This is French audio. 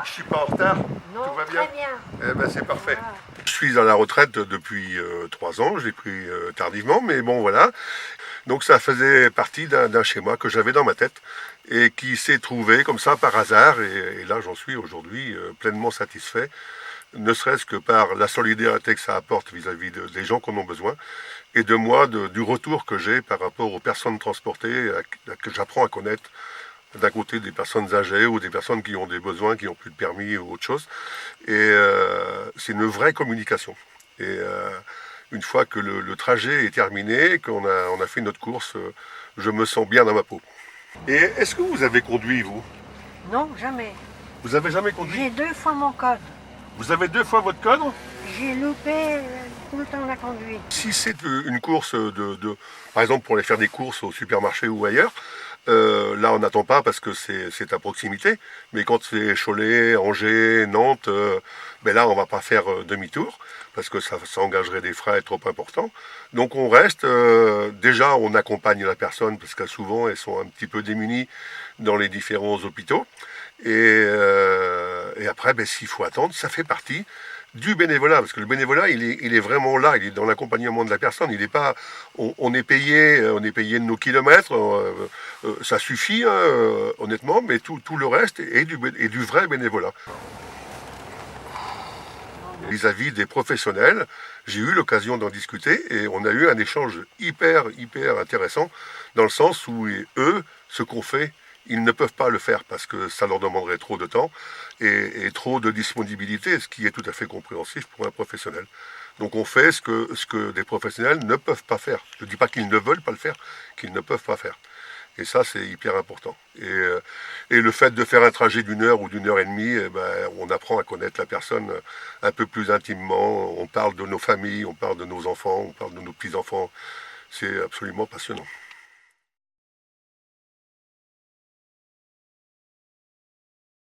Je suis pas en retard. Non, Tout va bien. très bien. Eh ben, c'est parfait. Voilà. Je suis à la retraite depuis 3 ans. Je l'ai pris tardivement, mais bon voilà. Donc ça faisait partie d'un schéma que j'avais dans ma tête et qui s'est trouvé comme ça par hasard. Et là, j'en suis aujourd'hui pleinement satisfait, ne serait-ce que par la solidarité que ça apporte vis-à-vis des gens qui en ont besoin et de moi, du retour que j'ai par rapport aux personnes transportées que j'apprends à connaître. D'un côté des personnes âgées ou des personnes qui ont des besoins, qui n'ont plus de permis ou autre chose. Et c'est une vraie communication. Et une fois que le trajet est terminé, on a fait notre course, je me sens bien dans ma peau. Et est-ce que vous avez conduit, vous? Non, jamais. Vous avez jamais conduit? J'ai 2 fois mon code. Vous avez 2 fois votre code? J'ai loupé tout le temps la conduite. Si c'est une course par exemple pour aller faire des courses au supermarché ou ailleurs, là on n'attend pas parce que c'est à proximité. Mais quand c'est Cholet, Angers, Nantes, ben là on va pas faire demi-tour parce que ça engagerait des frais trop importants. Donc on reste, déjà on accompagne la personne parce que souvent elles sont un petit peu démunies dans les différents hôpitaux. Et après, ben, s'il faut attendre, ça fait partie du bénévolat, parce que le bénévolat, il est vraiment là, il est dans l'accompagnement de la personne. Il est pas, on est payé de nos kilomètres, ça suffit, hein, honnêtement, mais tout le reste est du vrai bénévolat. Vis-à-vis des professionnels, j'ai eu l'occasion d'en discuter et on a eu un échange hyper intéressant dans le sens où eux, ce qu'on fait, ils ne peuvent pas le faire parce que ça leur demanderait trop de temps et trop de disponibilité, ce qui est tout à fait compréhensif pour un professionnel. Donc on fait ce que des professionnels ne peuvent pas faire. Je ne dis pas qu'ils ne veulent pas le faire, qu'ils ne peuvent pas faire. Et ça, c'est hyper important. Et le fait de faire un trajet d'1 heure ou d'1 heure et demie, eh ben, on apprend à connaître la personne un peu plus intimement. On parle de nos familles, on parle de nos enfants, on parle de nos petits-enfants. C'est absolument passionnant.